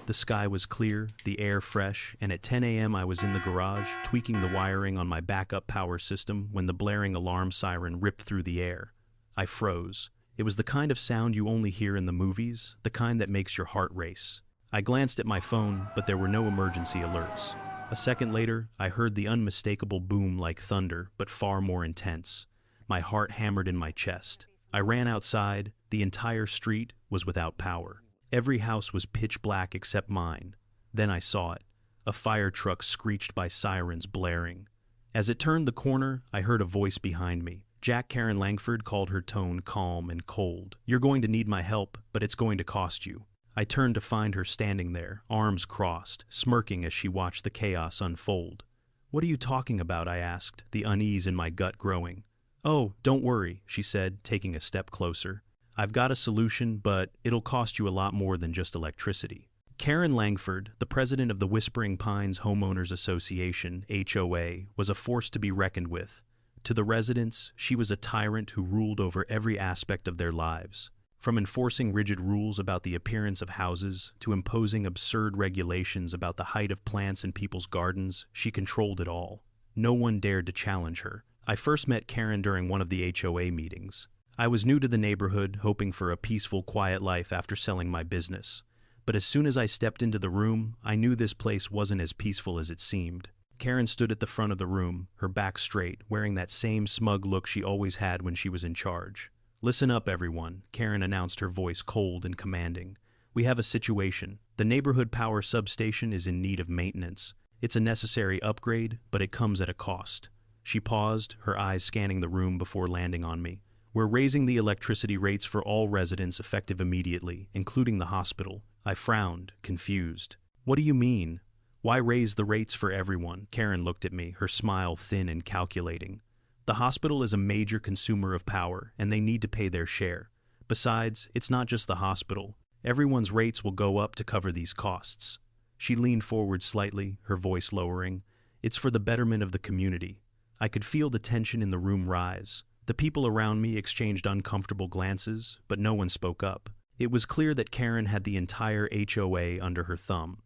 The sky was clear, the air fresh, and at 10 a.m. I was in the garage, tweaking the wiring on my backup power system when the blaring alarm siren ripped through the air. I froze. It was the kind of sound you only hear in the movies, the kind that makes your heart race. I glanced at my phone, but there were no emergency alerts. A second later, I heard the unmistakable boom like thunder, but far more intense. My heart hammered in my chest. I ran outside. The entire street was without power. Every house was pitch black except mine. Then I saw it. A fire truck screeched by sirens blaring. As it turned the corner, I heard a voice behind me. Karen Langford called, her tone calm and cold. "You're going to need my help, but it's going to cost you." I turned to find her standing there, arms crossed, smirking as she watched the chaos unfold. "What are you talking about?" I asked, the unease in my gut growing. "Oh, don't worry," she said, taking a step closer. "I've got a solution, but it'll cost you a lot more than just electricity." Karen Langford, the president of the Whispering Pines Homeowners Association, HOA, was a force to be reckoned with. To the residents, she was a tyrant who ruled over every aspect of their lives. From enforcing rigid rules about the appearance of houses to imposing absurd regulations about the height of plants in people's gardens, she controlled it all. No one dared to challenge her. I first met Karen during one of the HOA meetings. I was new to the neighborhood, hoping for a peaceful, quiet life after selling my business. But as soon as I stepped into the room, I knew this place wasn't as peaceful as it seemed. Karen stood at the front of the room, her back straight, wearing that same smug look she always had when she was in charge. "Listen up, everyone," Karen announced, her voice cold and commanding. "We have a situation. The neighborhood power substation is in need of maintenance. It's a necessary upgrade, but it comes at a cost." She paused, her eyes scanning the room before landing on me. "We're raising the electricity rates for all residents effective immediately, including the hospital." I frowned, confused. "What do you mean? Why raise the rates for everyone?" Karen looked at me, her smile thin and calculating. "The hospital is a major consumer of power, and they need to pay their share. Besides, it's not just the hospital. Everyone's rates will go up to cover these costs." She leaned forward slightly, her voice lowering. "It's for the betterment of the community." I could feel the tension in the room rise. The people around me exchanged uncomfortable glances, but no one spoke up. It was clear that Karen had the entire HOA under her thumb.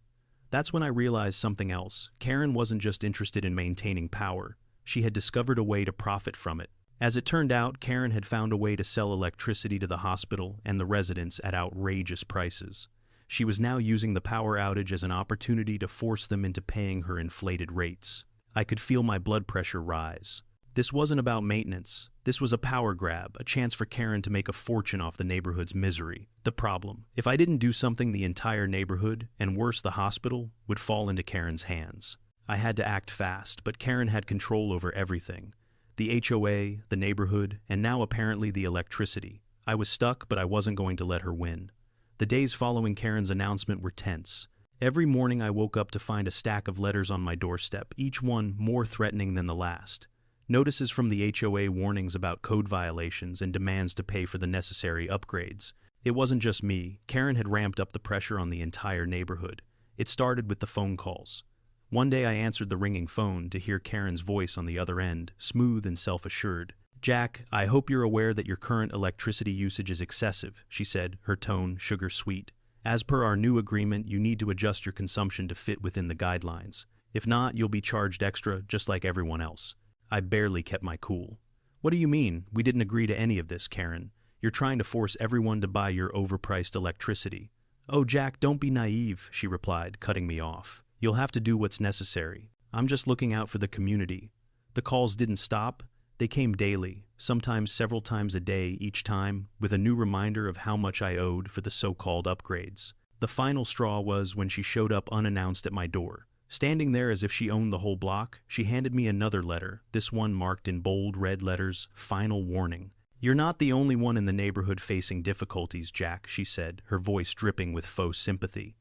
That's when I realized something else. Karen wasn't just interested in maintaining power. She had discovered a way to profit from it. As it turned out, Karen had found a way to sell electricity to the hospital and the residents at outrageous prices. She was now using the power outage as an opportunity to force them into paying her inflated rates. I could feel my blood pressure rise. This wasn't about maintenance. This was a power grab, a chance for Karen to make a fortune off the neighborhood's misery. The problem: if I didn't do something, the entire neighborhood, and worse, the hospital, would fall into Karen's hands. I had to act fast, but Karen had control over everything. The HOA, the neighborhood, and now apparently the electricity. I was stuck, but I wasn't going to let her win. The days following Karen's announcement were tense. Every morning I woke up to find a stack of letters on my doorstep, each one more threatening than the last. Notices from the HOA, warnings about code violations, and demands to pay for the necessary upgrades. It wasn't just me. Karen had ramped up the pressure on the entire neighborhood. It started with the phone calls. One day I answered the ringing phone to hear Karen's voice on the other end, smooth and self-assured. "Jack, I hope you're aware that your current electricity usage is excessive," she said, her tone sugar-sweet. "As per our new agreement, you need to adjust your consumption to fit within the guidelines. If not, you'll be charged extra, just like everyone else." I barely kept my cool. "What do you mean? We didn't agree to any of this, Karen. You're trying to force everyone to buy your overpriced electricity." "Oh, Jack, don't be naive," she replied, cutting me off. "You'll have to do what's necessary. I'm just looking out for the community." The calls didn't stop. They came daily, sometimes several times a day, each time with a new reminder of how much I owed for the so-called upgrades. The final straw was when she showed up unannounced at my door. Standing there as if she owned the whole block, she handed me another letter, this one marked in bold red letters, "Final Warning." "You're not the only one in the neighborhood facing difficulties, Jack," she said, her voice dripping with faux sympathy.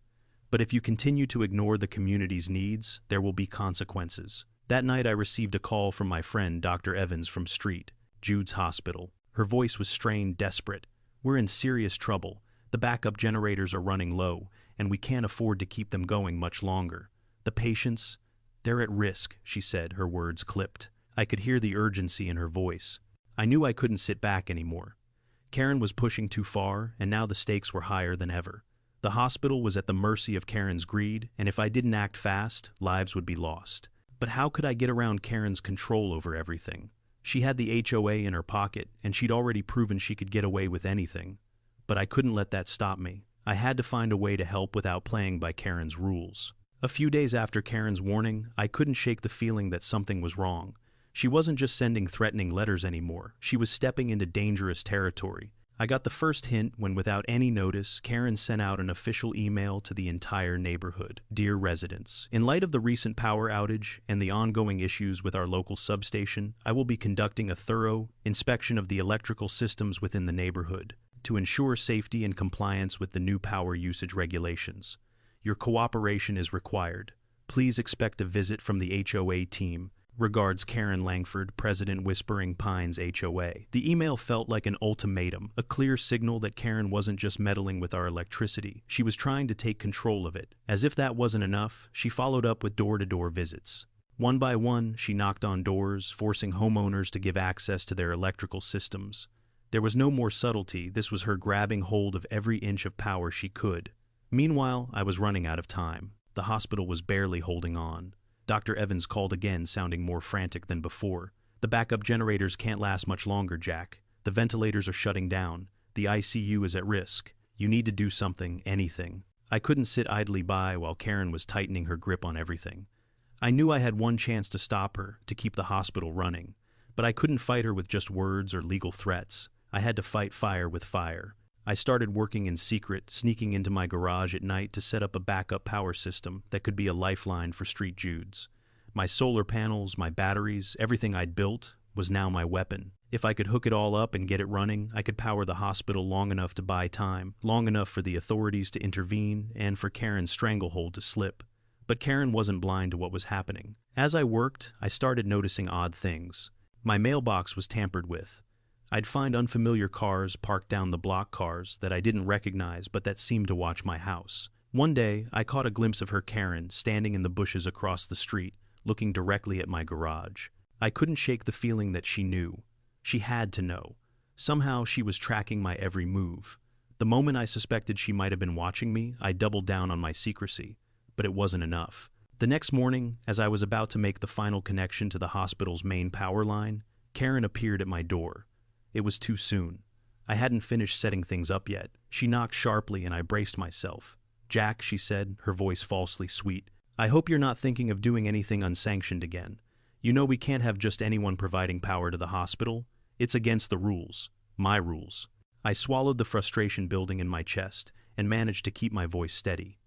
"But if you continue to ignore the community's needs, there will be consequences." That night I received a call from my friend Dr. Evans from Jude's Hospital. Her voice was strained, desperate. "We're in serious trouble. The backup generators are running low, and we can't afford to keep them going much longer. The patients, they're at risk," she said, her words clipped. I could hear the urgency in her voice. I knew I couldn't sit back anymore. Karen was pushing too far, and now the stakes were higher than ever. The hospital was at the mercy of Karen's greed, and if I didn't act fast, lives would be lost. But how could I get around Karen's control over everything? She had the HOA in her pocket, and she'd already proven she could get away with anything. But I couldn't let that stop me. I had to find a way to help without playing by Karen's rules. A few days after Karen's warning, I couldn't shake the feeling that something was wrong. She wasn't just sending threatening letters anymore. She was stepping into dangerous territory. I got the first hint when, without any notice, Karen sent out an official email to the entire neighborhood. Dear residents, in light of the recent power outage and the ongoing issues with our local substation, I will be conducting a thorough inspection of the electrical systems within the neighborhood to ensure safety and compliance with the new power usage regulations. Your cooperation is required. Please expect a visit from the HOA team. Regards, Karen Langford, President, Whispering Pines HOA. The email felt like an ultimatum, a clear signal that Karen wasn't just meddling with our electricity. She was trying to take control of it. As if that wasn't enough, she followed up with door-to-door visits. One by one, she knocked on doors, forcing homeowners to give access to their electrical systems. There was no more subtlety. This was her grabbing hold of every inch of power she could. Meanwhile, I was running out of time. The hospital was barely holding on. Dr. Evans called again, sounding more frantic than before. The backup generators can't last much longer, Jack. The ventilators are shutting down. The ICU is at risk. You need to do something, anything. I couldn't sit idly by while Karen was tightening her grip on everything. I knew I had one chance to stop her, to keep the hospital running. But I couldn't fight her with just words or legal threats. I had to fight fire with fire. I started working in secret, sneaking into my garage at night to set up a backup power system that could be a lifeline for Street Judes. My solar panels, my batteries, everything I'd built was now my weapon. If I could hook it all up and get it running, I could power the hospital long enough to buy time, long enough for the authorities to intervene and for Karen's stranglehold to slip. But Karen wasn't blind to what was happening. As I worked, I started noticing odd things. My mailbox was tampered with. I'd find unfamiliar cars parked down the block, cars that I didn't recognize but that seemed to watch my house. One day, I caught a glimpse of her, Karen, standing in the bushes across the street, looking directly at my garage. I couldn't shake the feeling that she knew. She had to know. Somehow she was tracking my every move. The moment I suspected she might have been watching me, I doubled down on my secrecy. But it wasn't enough. The next morning, as I was about to make the final connection to the hospital's main power line, Karen appeared at my door. It was too soon. I hadn't finished setting things up yet. She knocked sharply and I braced myself. Jack, she said, her voice falsely sweet, I hope you're not thinking of doing anything unsanctioned again. You know we can't have just anyone providing power to the hospital. It's against the rules. My rules. I swallowed the frustration building in my chest and managed to keep my voice steady.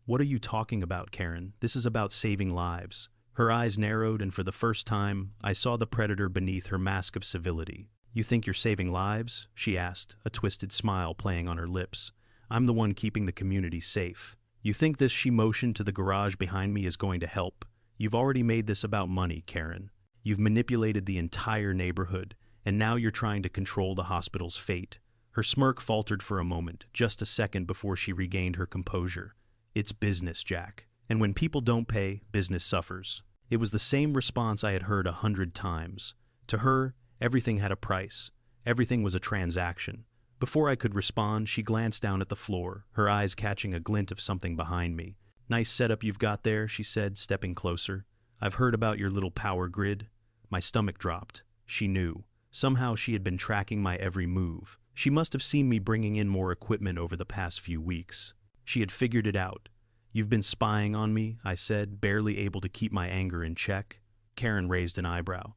What are you talking about, Karen? This is about saving lives. Her eyes narrowed and for the first time, I saw the predator beneath her mask of civility. You think you're saving lives? She asked, a twisted smile playing on her lips. I'm the one keeping the community safe. You think this? She motioned to the garage behind me, is going to help. You've already made this about money, Karen. You've manipulated the entire neighborhood, and now you're trying to control the hospital's fate. Her smirk faltered for a moment, just a second before she regained her composure. It's business, Jack. And when people don't pay, business suffers. It was the same response I had heard 100 times. To her, everything had a price. Everything was a transaction. Before I could respond, she glanced down at the floor, her eyes catching a glint of something behind me. Nice setup you've got there, she said, stepping closer. I've heard about your little power grid. My stomach dropped. She knew. Somehow she had been tracking my every move. She must have seen me bringing in more equipment over the past few weeks. She had figured it out. You've been spying on me, I said, barely able to keep my anger in check. Karen raised an eyebrow.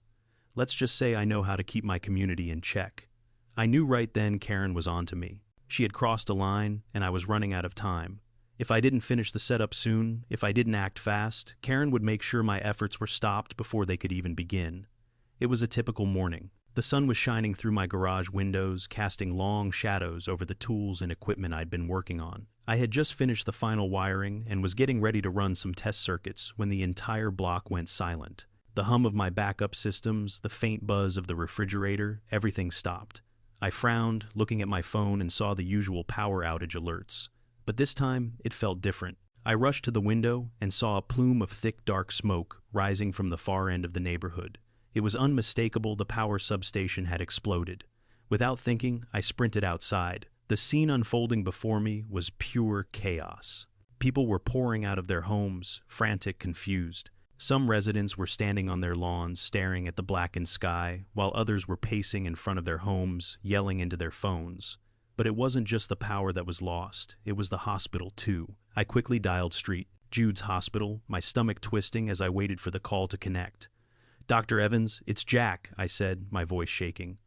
Let's just say I know how to keep my community in check. I knew right then Karen was onto me. She had crossed a line, and I was running out of time. If I didn't finish the setup soon, if I didn't act fast, Karen would make sure my efforts were stopped before they could even begin. It was a typical morning. The sun was shining through my garage windows, casting long shadows over the tools and equipment I'd been working on. I had just finished the final wiring and was getting ready to run some test circuits when the entire block went silent. The hum of my backup systems, the faint buzz of the refrigerator, everything stopped. I frowned, looking at my phone, and saw the usual power outage alerts. But this time, it felt different. I rushed to the window and saw a plume of thick, dark smoke rising from the far end of the neighborhood. It was unmistakable. The power substation had exploded. Without thinking, I sprinted outside. The scene unfolding before me was pure chaos. People were pouring out of their homes, frantic, confused. Some residents were standing on their lawns, staring at the blackened sky, while others were pacing in front of their homes, yelling into their phones. But it wasn't just the power that was lost, it was the hospital too. I quickly dialed Street Jude's hospital, my stomach twisting as I waited for the call to connect. "Dr. Evans, it's Jack," I said, my voice shaking.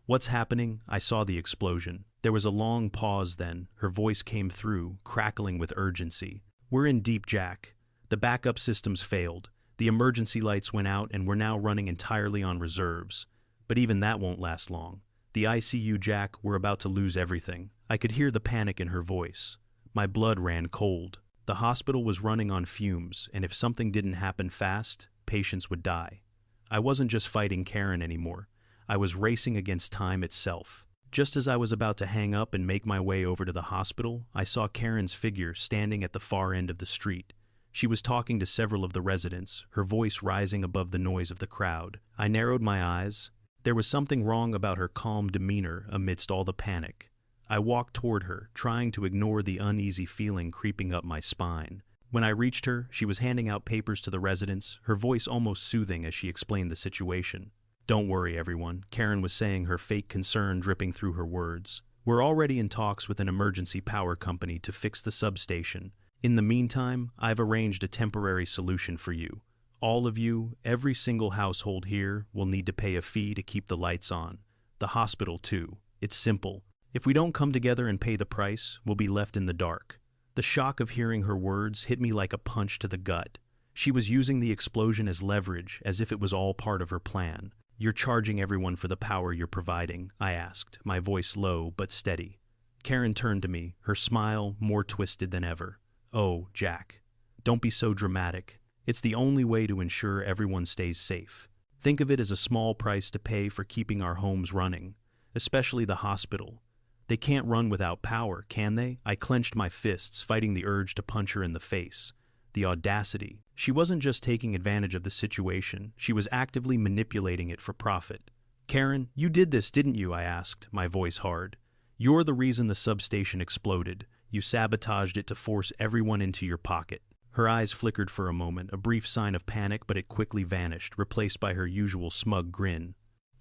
"What's happening?" I saw the explosion. There was a long pause then. Her voice came through, crackling with urgency. "We're in deep, Jack. The backup systems failed. The emergency lights went out and we're now running entirely on reserves. But even that won't last long. The ICU, Jack, we're about to lose everything." I could hear the panic in her voice. My blood ran cold. The hospital was running on fumes, and if something didn't happen fast, patients would die. I wasn't just fighting Karen anymore. I was racing against time itself. Just as I was about to hang up and make my way over to the hospital, I saw Karen's figure standing at the far end of the street. She was talking to several of the residents, her voice rising above the noise of the crowd. I narrowed my eyes. There was something wrong about her calm demeanor amidst all the panic. I walked toward her, trying to ignore the uneasy feeling creeping up my spine. When I reached her, she was handing out papers to the residents, her voice almost soothing as she explained the situation. "Don't worry, everyone," Karen was saying, her fake concern dripping through her words. "We're already in talks with an emergency power company to fix the substation. In the meantime, I've arranged a temporary solution for you. All of you, every single household here, will need to pay a fee to keep the lights on. The hospital, too. It's simple. If we don't come together and pay the price, we'll be left in the dark." The shock of hearing her words hit me like a punch to the gut. She was using the explosion as leverage, as if it was all part of her plan. "You're charging everyone for the power you're providing?" I asked, my voice low but steady. Karen turned to me, her smile more twisted than ever. "Oh, Jack, don't be so dramatic. It's the only way to ensure everyone stays safe. Think of it as a small price to pay for keeping our homes running, especially the hospital. They can't run without power, can they?" I clenched my fists, fighting the urge to punch her in the face. The audacity. She wasn't just taking advantage of the situation, she was actively manipulating it for profit. "Karen, you did this, didn't you?" I asked, my voice hard. "You're the reason the substation exploded. You sabotaged it to force everyone into your pocket." Her eyes flickered for a moment, a brief sign of panic, but it quickly vanished, replaced by her usual smug grin.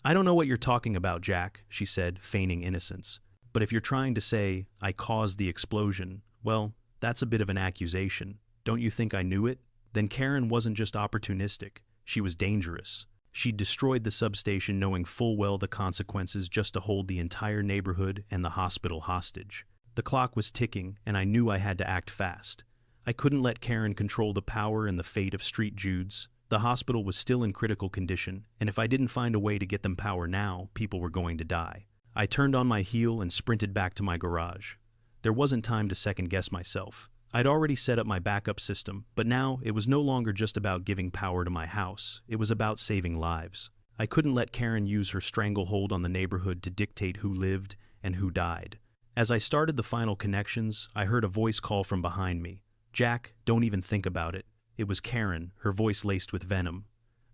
"I don't know what you're talking about, Jack," she said, feigning innocence. "But if you're trying to say I caused the explosion, well, that's a bit of an accusation. Don't you think I knew it?" Then Karen wasn't just opportunistic, she was dangerous. She'd destroyed the substation knowing full well the consequences just to hold the entire neighborhood and the hospital hostage. The clock was ticking, and I knew I had to act fast. I couldn't let Karen control the power and the fate of Street Jude's. The hospital was still in critical condition, and if I didn't find a way to get them power now, people were going to die. I turned on my heel and sprinted back to my garage. There wasn't time to second-guess myself. I'd already set up my backup system, but now it was no longer just about giving power to my house. It was about saving lives. I couldn't let Karen use her stranglehold on the neighborhood to dictate who lived and who died. As I started the final connections, I heard a voice call from behind me. "Jack, don't even think about it." It was Karen, her voice laced with venom.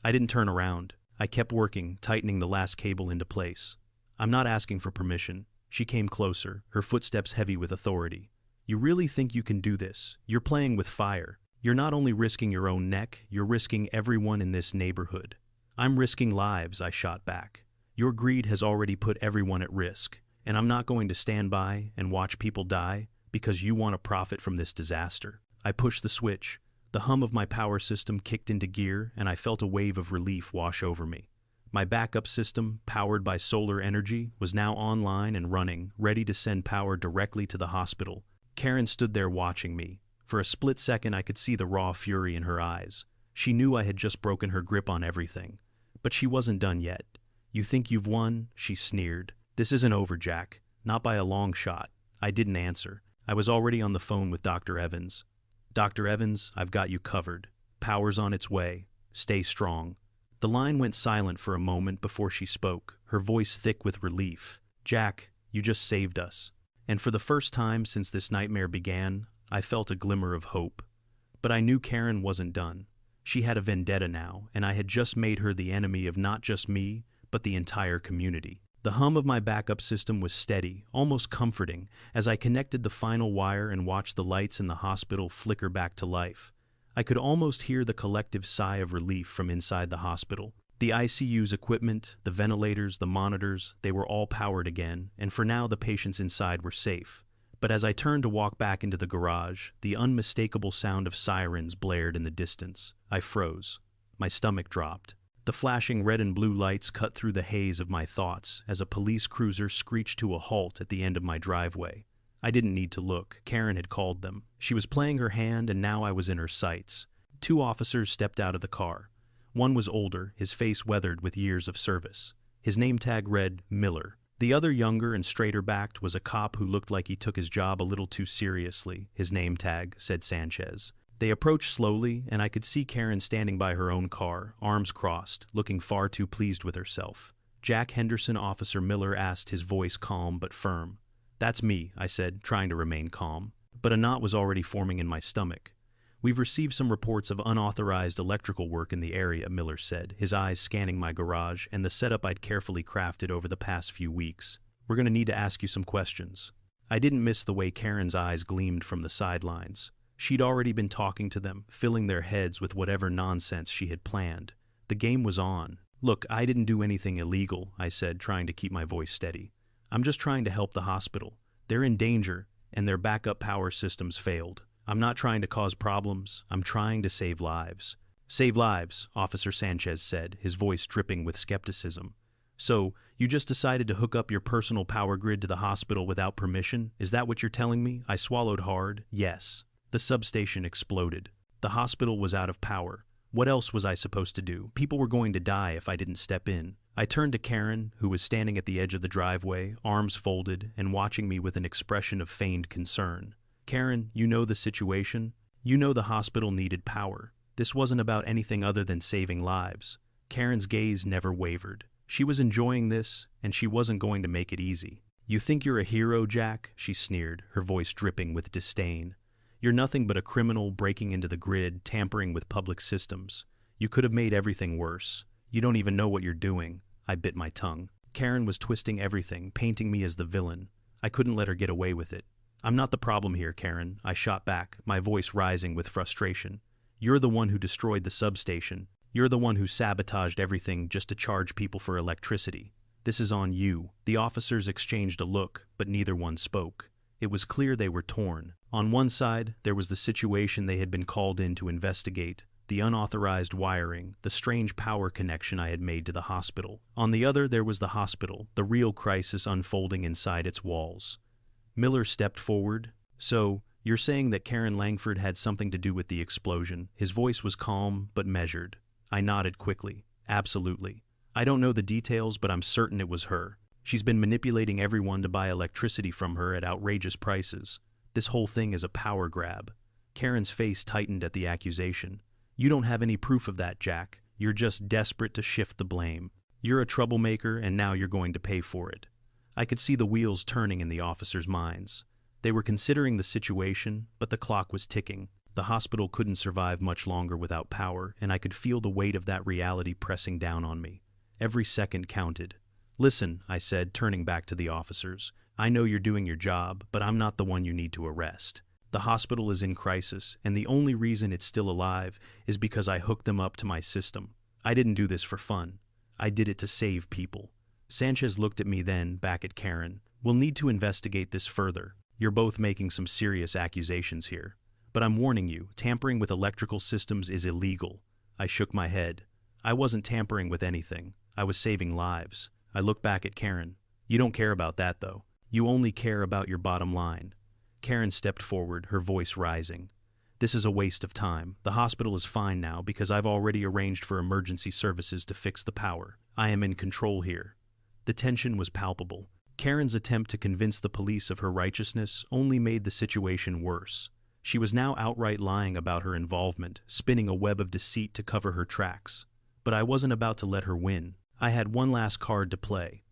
I didn't turn around. I kept working, tightening the last cable into place. "I'm not asking for permission." She came closer, her footsteps heavy with authority. "You really think you can do this? You're playing with fire. You're not only risking your own neck, you're risking everyone in this neighborhood." "I'm risking lives," I shot back. "Your greed has already put everyone at risk, and I'm not going to stand by and watch people die because you want to profit from this disaster." I pushed the switch. The hum of my power system kicked into gear, and I felt a wave of relief wash over me. My backup system, powered by solar energy, was now online and running, ready to send power directly to the hospital. Karen stood there watching me. For a split second I could see the raw fury in her eyes. She knew I had just broken her grip on everything. But she wasn't done yet. "You think you've won?" she sneered. "This isn't over, Jack. Not by a long shot." I didn't answer. I was already on the phone with Dr. Evans. "Dr. Evans, I've got you covered. Power's on its way. Stay strong." The line went silent for a moment before she spoke, her voice thick with relief. "Jack, you just saved us." And for the first time since this nightmare began, I felt a glimmer of hope. But I knew Karen wasn't done. She had a vendetta now, and I had just made her the enemy of not just me, but the entire community. The hum of my backup system was steady, almost comforting, as I connected the final wire and watched the lights in the hospital flicker back to life. I could almost hear the collective sigh of relief from inside the hospital. The ICU's equipment, the ventilators, the monitors, they were all powered again, and for now the patients inside were safe. But as I turned to walk back into the garage, the unmistakable sound of sirens blared in the distance. I froze. My stomach dropped. The flashing red and blue lights cut through the haze of my thoughts as a police cruiser screeched to a halt at the end of my driveway. I didn't need to look. Karen had called them. She was playing her hand, and now I was in her sights. 2 officers stepped out of the car. One was older, his face weathered with years of service. His name tag read Miller. The other, younger and straighter-backed, was a cop who looked like he took his job a little too seriously. His name tag said Sanchez. They approached slowly, and I could see Karen standing by her own car, arms crossed, looking far too pleased with herself. "Jack Henderson," Officer Miller asked, his voice calm but firm. "That's me," I said, trying to remain calm. But a knot was already forming in my stomach. "We've received some reports of unauthorized electrical work in the area," Miller said, his eyes scanning my garage and the setup I'd carefully crafted over the past few weeks. "We're going to need to ask you some questions." I didn't miss the way Karen's eyes gleamed from the sidelines. She'd already been talking to them, filling their heads with whatever nonsense she had planned. The game was on. "Look, I didn't do anything illegal," I said, trying to keep my voice steady. "I'm just trying to help the hospital. They're in danger, and their backup power systems failed. I'm not trying to cause problems. I'm trying to save lives." "Save lives," Officer Sanchez said, his voice dripping with skepticism. "So, you just decided to hook up your personal power grid to the hospital without permission? Is that what you're telling me?" I swallowed hard. "Yes." The substation exploded. The hospital was out of power. What else was I supposed to do? People were going to die if I didn't step in. I turned to Karen, who was standing at the edge of the driveway, arms folded, and watching me with an expression of feigned concern. "Karen, you know the situation. You know the hospital needed power. This wasn't about anything other than saving lives." Karen's gaze never wavered. She was enjoying this, and she wasn't going to make it easy. "You think you're a hero, Jack?" she sneered, her voice dripping with disdain. "You're nothing but a criminal breaking into the grid, tampering with public systems. You could have made everything worse. You don't even know what you're doing." I bit my tongue. Karen was twisting everything, painting me as the villain. I couldn't let her get away with it. "I'm not the problem here, Karen," I shot back, my voice rising with frustration. "You're the one who destroyed the substation. You're the one who sabotaged everything just to charge people for electricity. This is on you." The officers exchanged a look, but neither one spoke. It was clear they were torn. On one side, there was the situation they had been called in to investigate, the unauthorized wiring, the strange power connection I had made to the hospital. On the other, there was the hospital, the real crisis unfolding inside its walls. Miller stepped forward. "So, you're saying that Karen Langford had something to do with the explosion?" His voice was calm but measured. I nodded quickly. "Absolutely. I don't know the details, but I'm certain it was her. She's been manipulating everyone to buy electricity from her at outrageous prices. This whole thing is a power grab." Karen's face tightened at the accusation. "You don't have any proof of that, Jack. You're just desperate to shift the blame. You're a troublemaker, and now you're going to pay for it." I could see the wheels turning in the officers' minds. They were considering the situation, but the clock was ticking. The hospital couldn't survive much longer without power, and I could feel the weight of that reality pressing down on me. Every second counted. "Listen," I said, turning back to the officers. "I know you're doing your job, but I'm not the one you need to arrest. The hospital is in crisis, and the only reason it's still alive is because I hooked them up to my system. I didn't do this for fun. I did it to save people." Sanchez looked at me, then back at Karen. "We'll need to investigate this further. You're both making some serious accusations here. But I'm warning you, tampering with electrical systems is illegal." I shook my head. "I wasn't tampering with anything. I was saving lives." I looked back at Karen. "You don't care about that, though. You only care about your bottom line." Karen stepped forward, her voice rising. "This is a waste of time. The hospital is fine now because I've already arranged for emergency services to fix the power. I am in control here." The tension was palpable. Karen's attempt to convince the police of her righteousness only made the situation worse. She was now outright lying about her involvement, spinning a web of deceit to cover her tracks. But I wasn't about to let her win. I had one last card to play.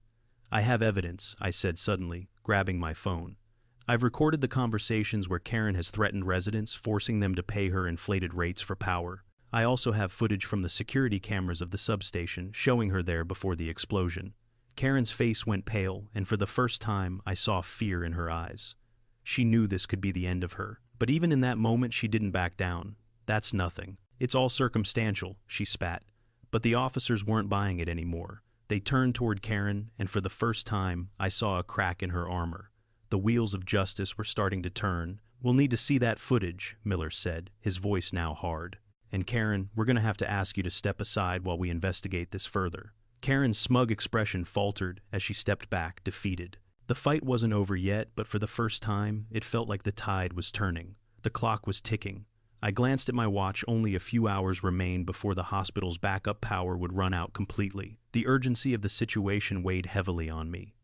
"I have evidence," I said suddenly, grabbing my phone. "I've recorded the conversations where Karen has threatened residents, forcing them to pay her inflated rates for power. I also have footage from the security cameras of the substation, showing her there before the explosion. Karen's face went pale, and for the first time, I saw fear in her eyes. She knew this could be the end of her, but even in that moment she didn't back down. "That's nothing. It's all circumstantial," she spat. But the officers weren't buying it anymore. They turned toward Karen, and for the first time, I saw a crack in her armor. The wheels of justice were starting to turn. "We'll need to see that footage," Miller said, his voice now hard. "And Karen, we're going to have to ask you to step aside while we investigate this further." Karen's smug expression faltered as she stepped back, defeated. The fight wasn't over yet, but for the first time, it felt like the tide was turning. The clock was ticking. I glanced at my watch. Only a few hours remained before the hospital's backup power would run out completely. The urgency of the situation weighed heavily on me.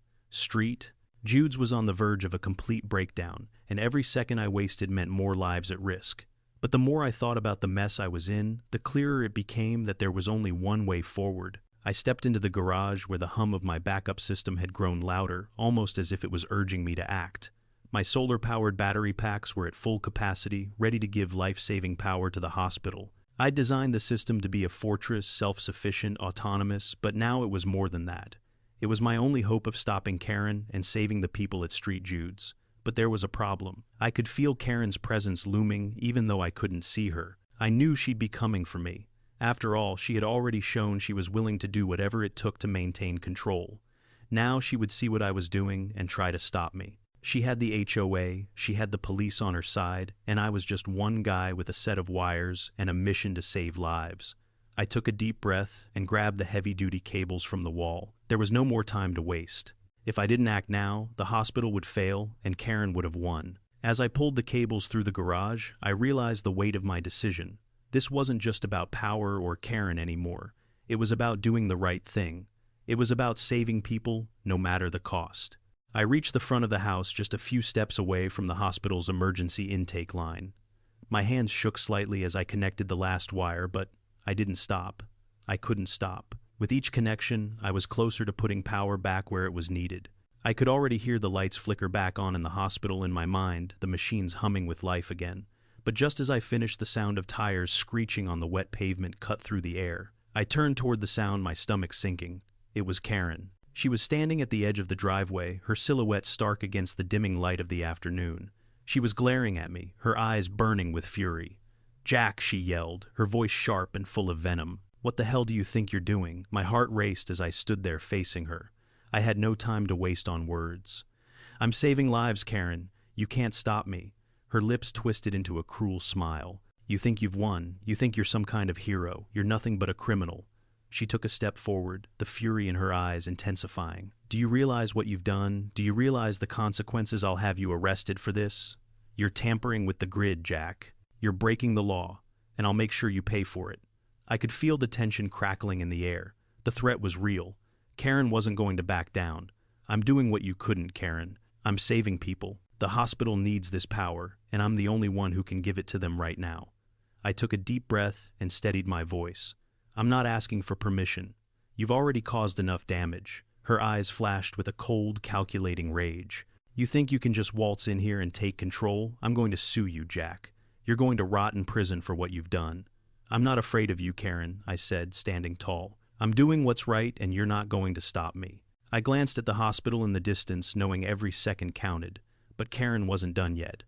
Jude's was on the verge of a complete breakdown, and every second I wasted meant more lives at risk. But the more I thought about the mess I was in, the clearer it became that there was only one way forward. I stepped into the garage where the hum of my backup system had grown louder, almost as if it was urging me to act. My solar-powered battery packs were at full capacity, ready to give life-saving power to the hospital. I'd designed the system to be a fortress, self-sufficient, autonomous, but now it was more than that. It was my only hope of stopping Karen and saving the people at Street Jude's. But there was a problem. I could feel Karen's presence looming, even though I couldn't see her. I knew she'd be coming for me. After all, she had already shown she was willing to do whatever it took to maintain control. Now she would see what I was doing and try to stop me. She had the HOA, she had the police on her side, and I was just one guy with a set of wires and a mission to save lives. I took a deep breath and grabbed the heavy-duty cables from the wall. There was no more time to waste. If I didn't act now, the hospital would fail and Karen would have won. As I pulled the cables through the garage, I realized the weight of my decision. This wasn't just about power or Karen anymore. It was about doing the right thing. It was about saving people, no matter the cost. I reached the front of the house just a few steps away from the hospital's emergency intake line. My hands shook slightly as I connected the last wire, but I didn't stop. I couldn't stop. With each connection, I was closer to putting power back where it was needed. I could already hear the lights flicker back on in the hospital in my mind, the machines humming with life again. But just as I finished, the sound of tires screeching on the wet pavement cut through the air. I turned toward the sound, my stomach sinking. It was Karen. She was standing at the edge of the driveway, her silhouette stark against the dimming light of the afternoon. She was glaring at me, her eyes burning with fury. "Jack," she yelled, her voice sharp and full of venom. "What the hell do you think you're doing?" My heart raced as I stood there facing her. I had no time to waste on words. "I'm saving lives, Karen. You can't stop me." Her lips twisted into a cruel smile. "You think you've won. You think you're some kind of hero. You're nothing but a criminal." She took a step forward, the fury in her eyes intensifying. "Do you realize what you've done? Do you realize the consequences? I'll have you arrested for this. You're tampering with the grid, Jack. You're breaking the law, and I'll make sure you pay for it." I could feel the tension crackling in the air. The threat was real. Karen wasn't going to back down. "I'm doing what you couldn't, Karen. I'm saving people. The hospital needs this power, and I'm the only one who can give it to them right now." I took a deep breath and steadied my voice. "I'm not asking for permission. You've already caused enough damage." Her eyes flashed with a cold, calculating rage. "You think you can just waltz in here and take control? I'm going to sue you, Jack. You're going to rot in prison for what you've done." "I'm not afraid of you, Karen," I said, standing tall. "I'm doing what's right, and you're not going to stop me." I glanced at the hospital in the distance, knowing every second counted. But Karen wasn't done yet.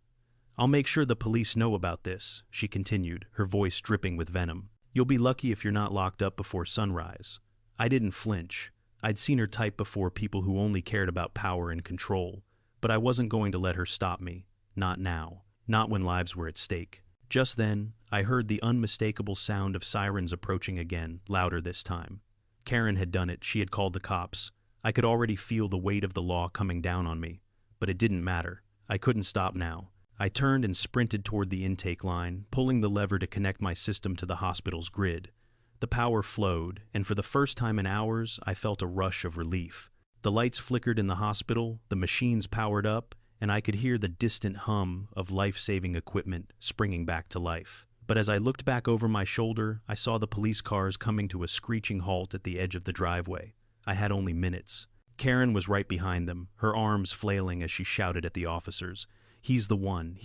"I'll make sure the police know about this," she continued, her voice dripping with venom. "You'll be lucky if you're not locked up before sunrise." I didn't flinch. I'd seen her type before, people who only cared about power and control. But I wasn't going to let her stop me. Not now. Not when lives were at stake. Just then, I heard the unmistakable sound of sirens approaching again, louder this time. Karen had done it. She had called the cops. I could already feel the weight of the law coming down on me. But it didn't matter. I couldn't stop now. I turned and sprinted toward the intake line, pulling the lever to connect my system to the hospital's grid. The power flowed, and for the first time in hours, I felt a rush of relief. The lights flickered in the hospital, the machines powered up, and I could hear the distant hum of life-saving equipment springing back to life. But as I looked back over my shoulder, I saw the police cars coming to a screeching halt at the edge of the driveway. I had only minutes. Karen was right behind them, her arms flailing as she shouted at the officers. He's the one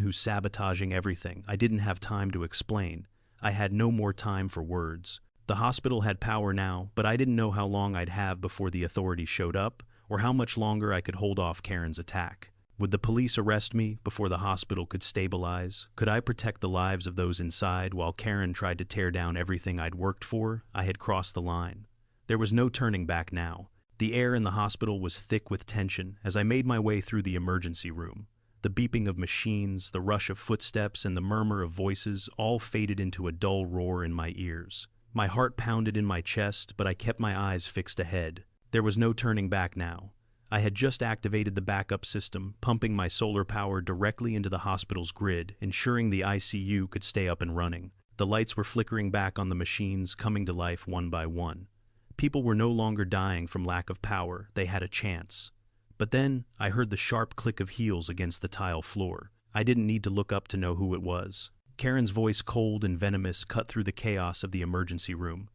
who's sabotaging everything." I didn't have time to explain. I had no more time for words. The The hospital had power now, but I didn't know how long I'd have before the authorities showed up, or how much longer I could hold off Karen's attack. Would the police arrest me before the hospital could stabilize? Could I protect the lives of those inside while Karen tried to tear down everything I'd worked for? I had crossed the line. There was no turning back now. The air in the hospital was thick with tension as I made my way through the emergency room. The beeping of machines, the rush of footsteps, and the murmur of voices all faded into a dull roar in my ears. My heart pounded in my chest, but I kept my eyes fixed ahead. There was no turning back now. I had just activated the backup system, pumping my solar power directly into the hospital's grid, ensuring the ICU could stay up and running. The lights were flickering back on the machines, coming to life one by one. People were no longer dying from lack of power. They had a chance. But then, I heard the sharp click of heels against the tile floor. I didn't need to look up to know who it was. Karen's voice, cold and venomous, cut through the chaos of the emergency room.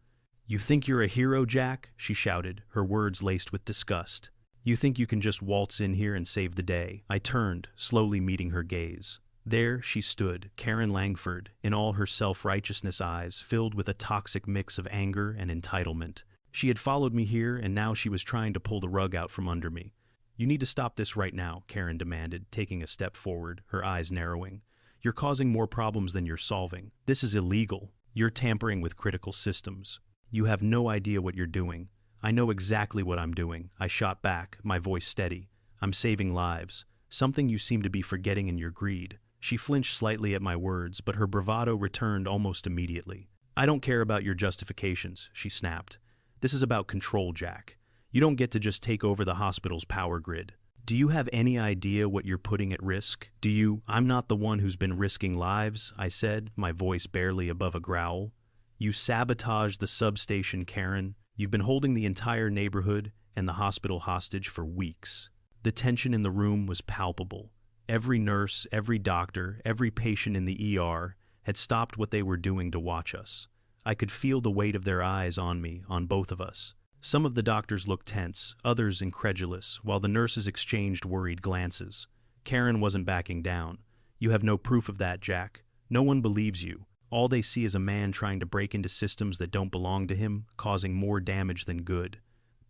"You think you're a hero, Jack?" she shouted, her words laced with disgust. "You think you can just waltz in here and save the day?" I turned, slowly meeting her gaze. There she stood, Karen Langford, in all her self-righteousness, eyes filled with a toxic mix of anger and entitlement. She had followed me here, and now she was trying to pull the rug out from under me. "You need to stop this right now," Karen demanded, taking a step forward, her eyes narrowing. "You're causing more problems than you're solving. This is illegal. You're tampering with critical systems. You have no idea what you're doing." "I know exactly what I'm doing," I shot back, my voice steady. "I'm saving lives, something you seem to be forgetting in your greed." She flinched slightly at my words, but her bravado returned almost immediately. "I don't care about your justifications," she snapped. "This is about control, Jack. You don't get to just take over the hospital's power grid. Do you have any idea what you're putting at risk? Do you—" "I'm not the one who's been risking lives," I said, my voice barely above a growl. "You sabotaged the substation, Karen. You've been holding the entire neighborhood and the hospital hostage for weeks." The tension in the room was palpable. Every nurse, every doctor, every patient in the ER had stopped what they were doing to watch us. I could feel the weight of their eyes on me, on both of us. Some of the doctors looked tense, others incredulous, while the nurses exchanged worried glances. Karen wasn't backing down. "You have no proof of that, Jack. No one believes you. All they see is a man trying to break into systems that don't belong to him, causing more damage than good."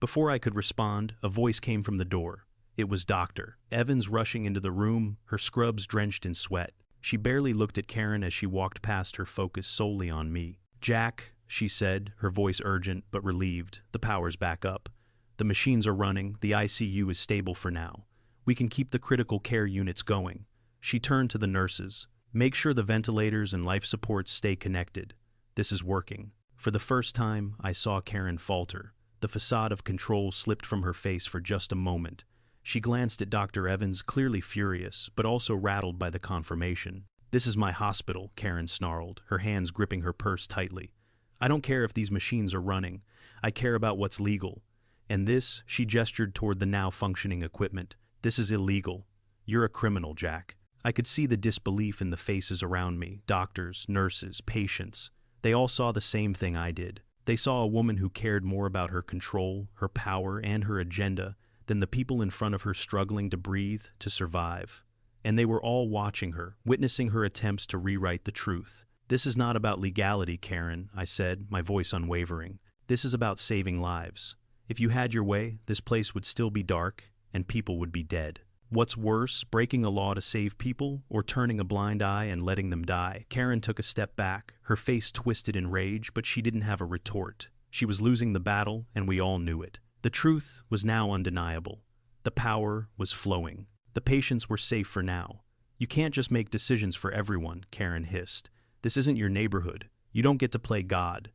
Before I could respond, a voice came from the door. It was Dr. Evans rushing into the room, her scrubs drenched in sweat. She barely looked at Karen as she walked past, her focus solely on me. "Jack," she said, her voice urgent but relieved, "the power's back up. The machines are running, the ICU is stable for now. We can keep the critical care units going." She turned to the nurses. "Make sure the ventilators and life supports stay connected. This is working." For the first time, I saw Karen falter. The facade of control slipped from her face for just a moment. She glanced at Dr. Evans, clearly furious, but also rattled by the confirmation. "This is my hospital," Karen snarled, her hands gripping her purse tightly. "I don't care if these machines are running. I care about what's legal. And this," she gestured toward the now functioning equipment, "this is illegal. You're a criminal, Jack." I could see the disbelief in the faces around me, doctors, nurses, patients. They all saw the same thing I did. They saw a woman who cared more about her control, her power, and her agenda than the people in front of her struggling to breathe, to survive. And they were all watching her, witnessing her attempts to rewrite the truth. "This is not about legality, Karen," I said, my voice unwavering. "This is about saving lives. If you had your way, this place would still be dark, and people would be dead. What's worse, breaking a law to save people, or turning a blind eye and letting them die?" Karen took a step back, her face twisted in rage, but she didn't have a retort. She was losing the battle, and we all knew it. The truth was now undeniable. The power was flowing. The patients were safe for now. "You can't just make decisions for everyone," Karen hissed. "This isn't your neighborhood. You don't get to play God."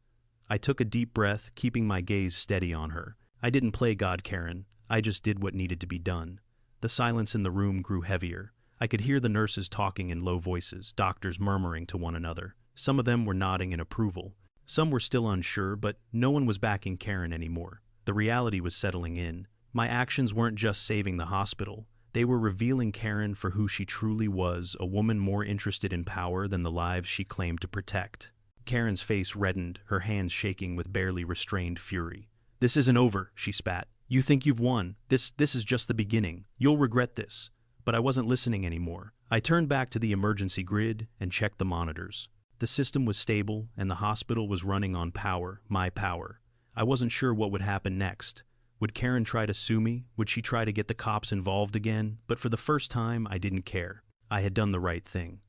I took a deep breath, keeping my gaze steady on her. "I didn't play God, Karen. I just did what needed to be done." The silence in the room grew heavier. I could hear the nurses talking in low voices, doctors murmuring to one another. Some of them were nodding in approval. Some were still unsure, but no one was backing Karen anymore. The reality was settling in. My actions weren't just saving the hospital. They were revealing Karen for who she truly was, a woman more interested in power than the lives she claimed to protect. Karen's face reddened, her hands shaking with barely restrained fury. "This isn't over," she spat. "You think you've won. This is just the beginning. You'll regret this." But I wasn't listening anymore. I turned back to the emergency grid and checked the monitors. The system was stable, and the hospital was running on power, my power. I wasn't sure what would happen next. Would Karen try to sue me? Would she try to get the cops involved again? But for the first time, I didn't care. I had done the right thing.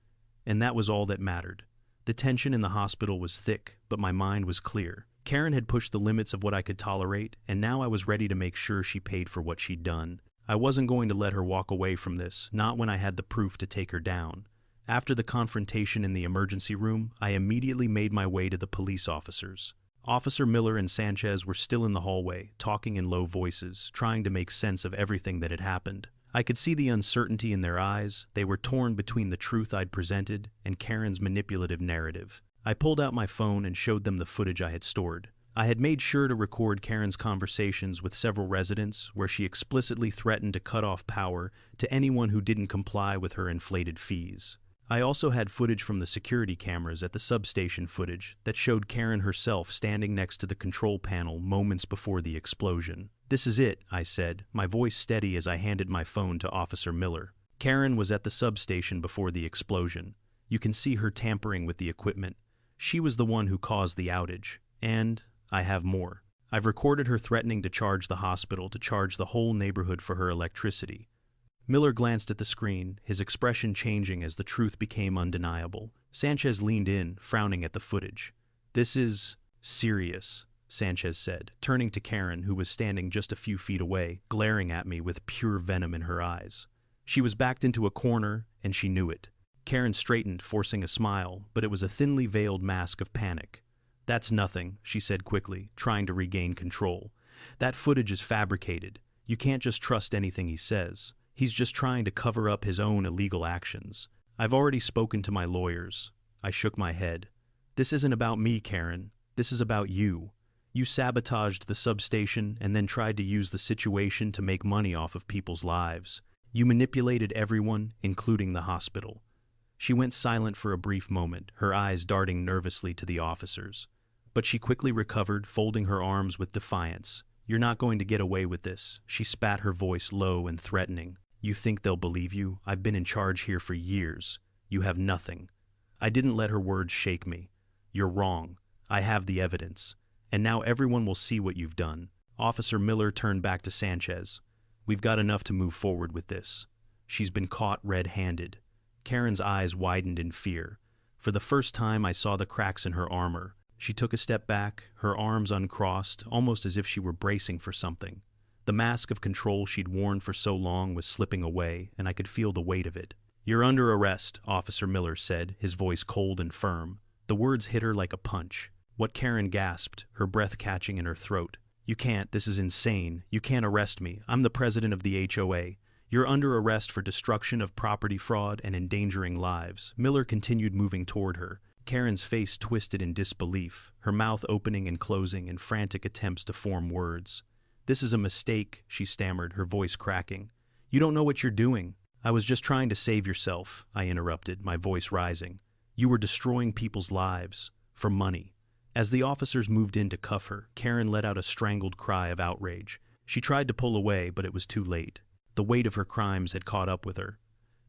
And that was all that mattered. The tension in the hospital was thick, but my mind was clear. Karen had pushed the limits of what I could tolerate, and now I was ready to make sure she paid for what she'd done. I wasn't going to let her walk away from this, not when I had the proof to take her down. After the confrontation in the emergency room, I immediately made my way to the police officers. Officer Miller and Sanchez were still in the hallway, talking in low voices, trying to make sense of everything that had happened. I could see the uncertainty in their eyes. They were torn between the truth I'd presented and Karen's manipulative narrative. I pulled out my phone and showed them the footage I had stored. I had made sure to record Karen's conversations with several residents where she explicitly threatened to cut off power to anyone who didn't comply with her inflated fees. I also had footage from the security cameras at the substation footage that showed Karen herself standing next to the control panel moments before the explosion. "This is it," I said, my voice steady as I handed my phone to Officer Miller. Karen was at the substation before the explosion. You can see her tampering with the equipment. She was the one who caused the outage. And I have more. I've recorded her threatening to charge the hospital, to charge the whole neighborhood for her electricity. Miller glanced at the screen, his expression changing as the truth became undeniable. Sanchez leaned in, frowning at the footage. "This is serious," Sanchez said, turning to Karen, who was standing just a few feet away, glaring at me with pure venom in her eyes. She was backed into a corner, and she knew it. Karen straightened, forcing a smile, but it was a thinly veiled mask of panic. "That's nothing," she said quickly, trying to regain control. "That footage is fabricated. You can't just trust anything he says. He's just trying to cover up his own illegal actions. I've already spoken to my lawyers." I shook my head. "This isn't about me, Karen. This is about you. You sabotaged the substation and then tried to use the situation to make money off of people's lives. You manipulated everyone, including the hospital." She went silent for a brief moment, her eyes darting nervously to the officers. But she quickly recovered, folding her arms with defiance. "You're not going to get away with this," she spat, her voice low and threatening. "You think they'll believe you? I've been in charge here for years. You have nothing." I didn't let her words shake me. "You're wrong. I have the evidence. And now everyone will see what you've done." Officer Miller turned back to Sanchez. "We've got enough to move forward with this. She's been caught red-handed." Karen's eyes widened in fear. For the first time I saw the cracks in her armor. She took a step back, her arms uncrossed, almost as if she were bracing for something. The mask of control she'd worn for so long was slipping away, and I could feel the weight of it. "You're under arrest," Officer Miller said, his voice cold and firm. The words hit her like a punch. What Karen gasped, her breath catching in her throat. "You can't, this is insane. You can't arrest me. I'm the president of the HOA. You're under arrest for destruction of property, fraud, and endangering lives." Miller continued moving toward her. Karen's face twisted in disbelief, her mouth opening and closing in frantic attempts to form words. "This is a mistake," she stammered, her voice cracking. "You don't know what you're doing." "I was just trying to save yourself," I interrupted, my voice rising. "You were destroying people's lives. For money." As the officers moved in to cuff her, Karen let out a strangled cry of outrage. She tried to pull away, but it was too late. The weight of her crimes had caught up with her.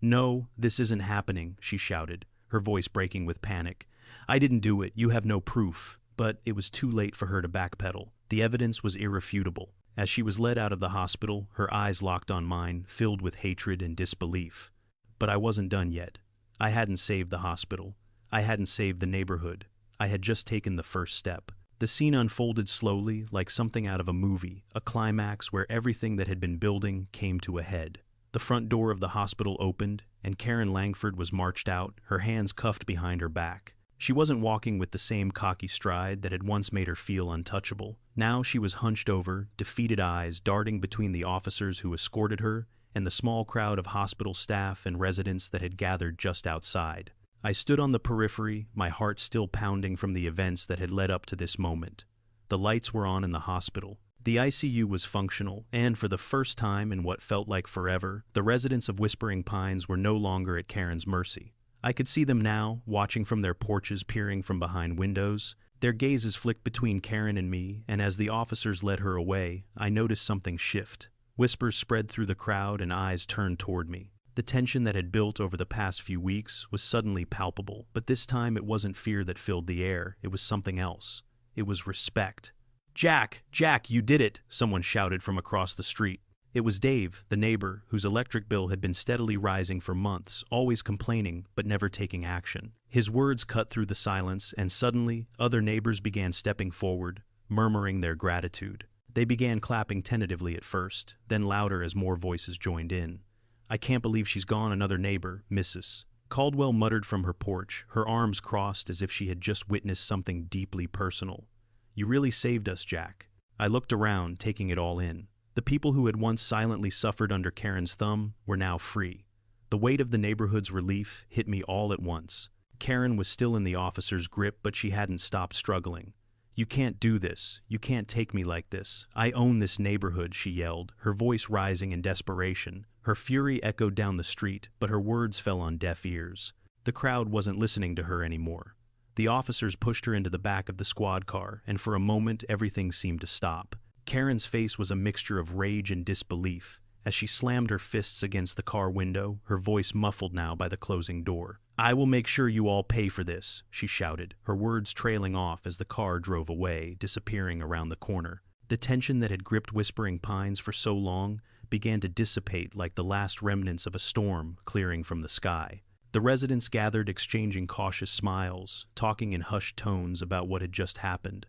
"No, this isn't happening," she shouted, her voice breaking with panic. "I didn't do it. You have no proof." But it was too late for her to backpedal. The evidence was irrefutable. As she was led out of the hospital, her eyes locked on mine, filled with hatred and disbelief. But I wasn't done yet. I hadn't saved the hospital. I hadn't saved the neighborhood. I had just taken the first step. The scene unfolded slowly, like something out of a movie, a climax where everything that had been building came to a head. The front door of the hospital opened, and Karen Langford was marched out, her hands cuffed behind her back. She wasn't walking with the same cocky stride that had once made her feel untouchable. Now she was hunched over, defeated eyes darting between the officers who escorted her and the small crowd of hospital staff and residents that had gathered just outside. I stood on the periphery, my heart still pounding from the events that had led up to this moment. The lights were on in the hospital. The ICU was functional, and for the first time in what felt like forever, the residents of Whispering Pines were no longer at Karen's mercy. I could see them now, watching from their porches, peering from behind windows. Their gazes flicked between Karen and me, and as the officers led her away, I noticed something shift. Whispers spread through the crowd and eyes turned toward me. The tension that had built over the past few weeks was suddenly palpable, but this time it wasn't fear that filled the air, it was something else. It was respect. "Jack! Jack, you did it!" someone shouted from across the street. It was Dave, the neighbor, whose electric bill had been steadily rising for months, always complaining but never taking action. His words cut through the silence, and suddenly, other neighbors began stepping forward, murmuring their gratitude. They began clapping tentatively at first, then louder as more voices joined in. "I can't believe she's gone," another neighbor, Mrs. Caldwell, muttered from her porch, her arms crossed as if she had just witnessed something deeply personal. "You really saved us, Jack." I looked around, taking it all in. The people who had once silently suffered under Karen's thumb were now free. The weight of the neighborhood's relief hit me all at once. Karen was still in the officer's grip, but she hadn't stopped struggling. "You can't do this. You can't take me like this. I own this neighborhood," she yelled, her voice rising in desperation. Her fury echoed down the street, but her words fell on deaf ears. The crowd wasn't listening to her anymore. The officers pushed her into the back of the squad car, and for a moment everything seemed to stop. Karen's face was a mixture of rage and disbelief. As she slammed her fists against the car window, her voice muffled now by the closing door. "I will make sure you all pay for this," she shouted, her words trailing off as the car drove away, disappearing around the corner. The tension that had gripped Whispering Pines for so long began to dissipate like the last remnants of a storm clearing from the sky. The residents gathered, exchanging cautious smiles, talking in hushed tones about what had just happened.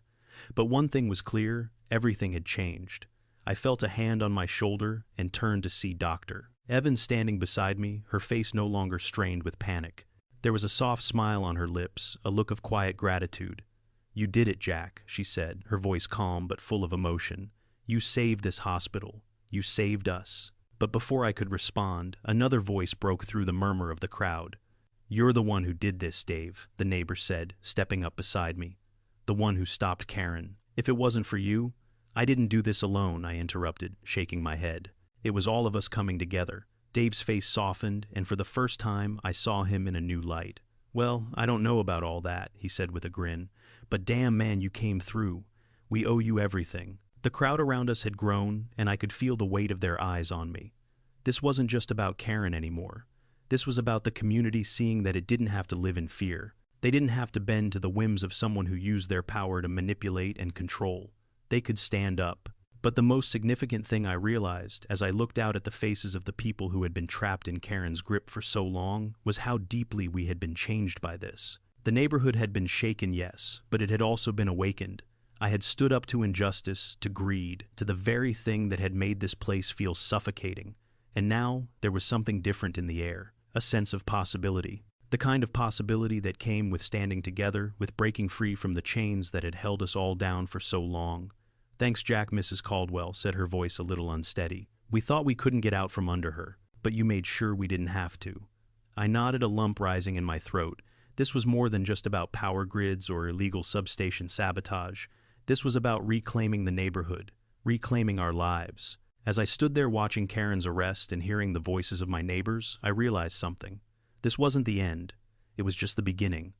But one thing was clear, everything had changed. I felt a hand on my shoulder and turned to see Dr. Evans standing beside me, her face no longer strained with panic. There was a soft smile on her lips, a look of quiet gratitude. "You did it, Jack," she said, her voice calm but full of emotion. "You saved this hospital. You saved us." But before I could respond, another voice broke through the murmur of the crowd. "You're the one who did this, Dave," the neighbor said, stepping up beside me. "The one who stopped Karen. If it wasn't for you—" "I didn't do this alone," I interrupted, shaking my head. "It was all of us coming together." Dave's face softened, and for the first time I saw him in a new light. "Well, I don't know about all that," he said with a grin. "But damn, man, you came through. We owe you everything." The crowd around us had grown, and I could feel the weight of their eyes on me. This wasn't just about Karen anymore. This was about the community seeing that it didn't have to live in fear. They didn't have to bend to the whims of someone who used their power to manipulate and control. They could stand up. But the most significant thing I realized, as I looked out at the faces of the people who had been trapped in Karen's grip for so long, was how deeply we had been changed by this. The neighborhood had been shaken, yes, but it had also been awakened. I had stood up to injustice, to greed, to the very thing that had made this place feel suffocating. And now there was something different in the air, a sense of possibility. The kind of possibility that came with standing together, with breaking free from the chains that had held us all down for so long. "Thanks, Jack," Mrs. Caldwell said, her voice a little unsteady. "We thought we couldn't get out from under her, but you made sure we didn't have to." I nodded, a lump rising in my throat. This was more than just about power grids or illegal substation sabotage. This was about reclaiming the neighborhood, reclaiming our lives. As I stood there watching Karen's arrest and hearing the voices of my neighbors, I realized something. This wasn't the end. It was just the beginning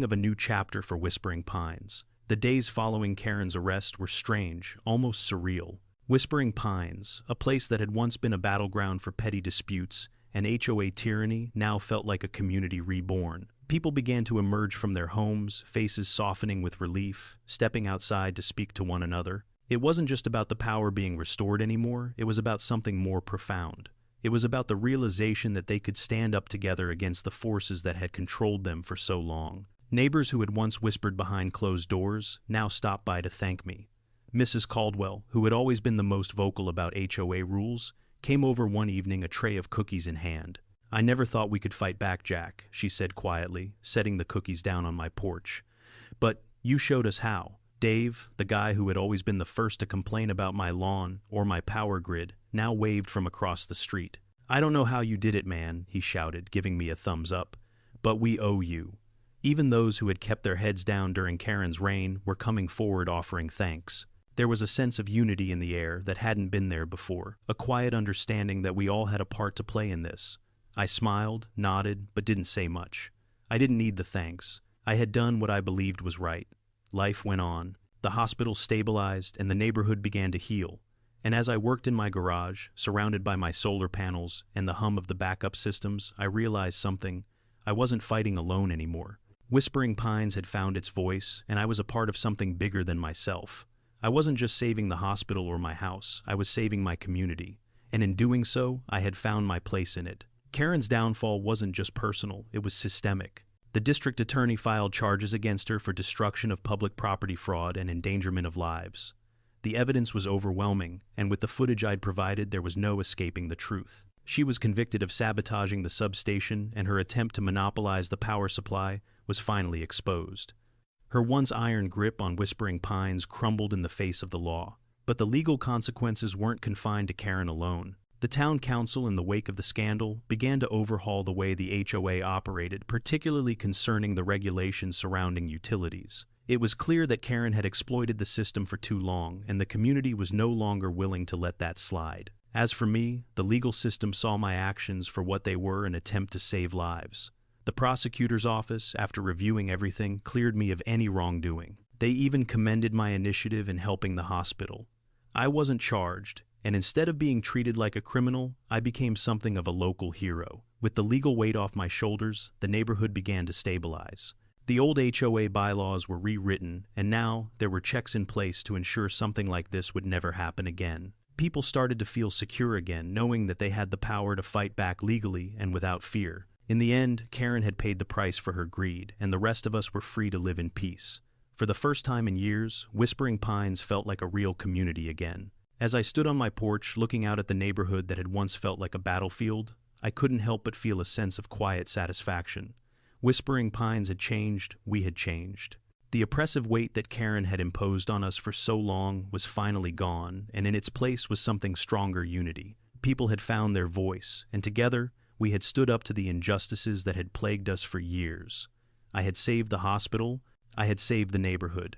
of a new chapter for Whispering Pines. The days following Karen's arrest were strange, almost surreal. Whispering Pines, a place that had once been a battleground for petty disputes and HOA tyranny, now felt like a community reborn. People began to emerge from their homes, faces softening with relief, stepping outside to speak to one another. It wasn't just about the power being restored anymore, it was about something more profound. It was about the realization that they could stand up together against the forces that had controlled them for so long. Neighbors who had once whispered behind closed doors now stopped by to thank me. Mrs. Caldwell, who had always been the most vocal about HOA rules, came over one evening, a tray of cookies in hand. "I never thought we could fight back, Jack," she said quietly, setting the cookies down on my porch. "But you showed us how." Dave, the guy who had always been the first to complain about my lawn or my power grid, now waved from across the street. "I don't know how you did it, man," he shouted, giving me a thumbs up. "But we owe you." Even those who had kept their heads down during Karen's reign were coming forward offering thanks. There was a sense of unity in the air that hadn't been there before, a quiet understanding that we all had a part to play in this. I smiled, nodded, but didn't say much. I didn't need the thanks. I had done what I believed was right. Life went on. The hospital stabilized, and the neighborhood began to heal. And as I worked in my garage, surrounded by my solar panels and the hum of the backup systems, I realized something. I wasn't fighting alone anymore. Whispering Pines had found its voice, and I was a part of something bigger than myself. I wasn't just saving the hospital or my house, I was saving my community. And in doing so, I had found my place in it. Karen's downfall wasn't just personal, it was systemic. The district attorney filed charges against her for destruction of public property fraud and endangerment of lives. The evidence was overwhelming, and with the footage I'd provided, there was no escaping the truth. She was convicted of sabotaging the substation, and her attempt to monopolize the power supply was finally exposed. Her once iron grip on Whispering Pines crumbled in the face of the law. But the legal consequences weren't confined to Karen alone. The town council, in the wake of the scandal, began to overhaul the way the HOA operated, particularly concerning the regulations surrounding utilities. It was clear that Karen had exploited the system for too long, and the community was no longer willing to let that slide. As for me, the legal system saw my actions for what they were, an attempt to save lives. The prosecutor's office, after reviewing everything, cleared me of any wrongdoing. They even commended my initiative in helping the hospital. I wasn't charged, and instead of being treated like a criminal, I became something of a local hero. With the legal weight off my shoulders, the neighborhood began to stabilize. The old HOA bylaws were rewritten, and now there were checks in place to ensure something like this would never happen again. People started to feel secure again, knowing that they had the power to fight back legally and without fear. In the end, Karen had paid the price for her greed, and the rest of us were free to live in peace. For the first time in years, Whispering Pines felt like a real community again. As I stood on my porch looking out at the neighborhood that had once felt like a battlefield, I couldn't help but feel a sense of quiet satisfaction. Whispering Pines had changed, we had changed. The oppressive weight that Karen had imposed on us for so long was finally gone, and in its place was something stronger: unity. People had found their voice, and together, we had stood up to the injustices that had plagued us for years. I had saved the hospital, I had saved the neighborhood.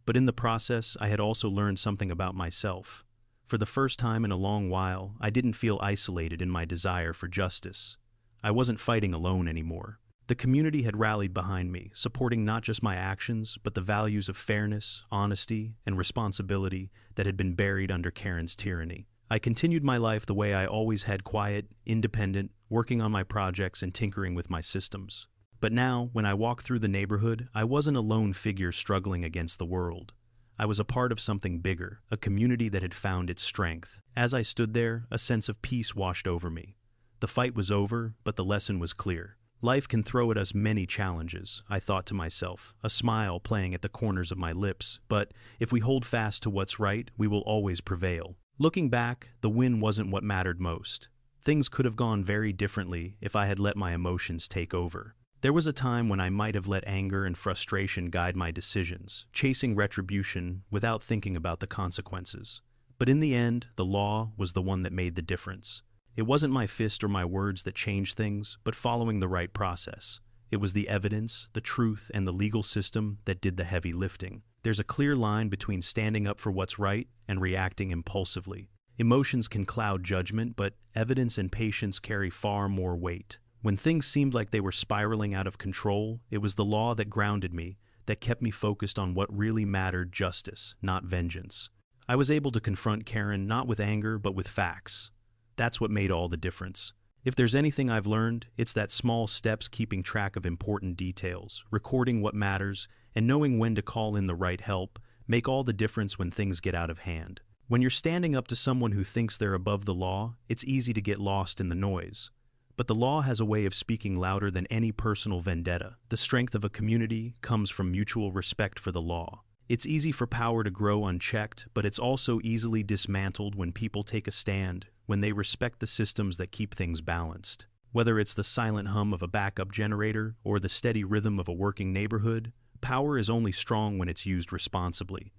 But in the process, I had also learned something about myself. For the first time in a long while, I didn't feel isolated in my desire for justice. I wasn't fighting alone anymore. The community had rallied behind me, supporting not just my actions, but the values of fairness, honesty, and responsibility that had been buried under Karen's tyranny. I continued my life the way I always had: quiet, independent, working on my projects and tinkering with my systems. But now, when I walked through the neighborhood, I wasn't a lone figure struggling against the world. I was a part of something bigger, a community that had found its strength. As I stood there, a sense of peace washed over me. The fight was over, but the lesson was clear. Life can throw at us many challenges, I thought to myself, a smile playing at the corners of my lips, but if we hold fast to what's right, we will always prevail. Looking back, the win wasn't what mattered most. Things could have gone very differently if I had let my emotions take over. There was a time when I might have let anger and frustration guide my decisions, chasing retribution without thinking about the consequences. But in the end, the law was the one that made the difference. It wasn't my fist or my words that changed things, but following the right process. It was the evidence, the truth, and the legal system that did the heavy lifting. There's a clear line between standing up for what's right and reacting impulsively. Emotions can cloud judgment, but evidence and patience carry far more weight. When things seemed like they were spiraling out of control, it was the law that grounded me, that kept me focused on what really mattered: justice, not vengeance. I was able to confront Karen not with anger, but with facts. That's what made all the difference. If there's anything I've learned, it's that small steps, keeping track of important details, recording what matters, and knowing when to call in the right help, make all the difference when things get out of hand. When you're standing up to someone who thinks they're above the law, it's easy to get lost in the noise. But the law has a way of speaking louder than any personal vendetta. The strength of a community comes from mutual respect for the law. It's easy for power to grow unchecked, but it's also easily dismantled when people take a stand, when they respect the systems that keep things balanced. Whether it's the silent hum of a backup generator or the steady rhythm of a working neighborhood, power is only strong when it's used responsibly.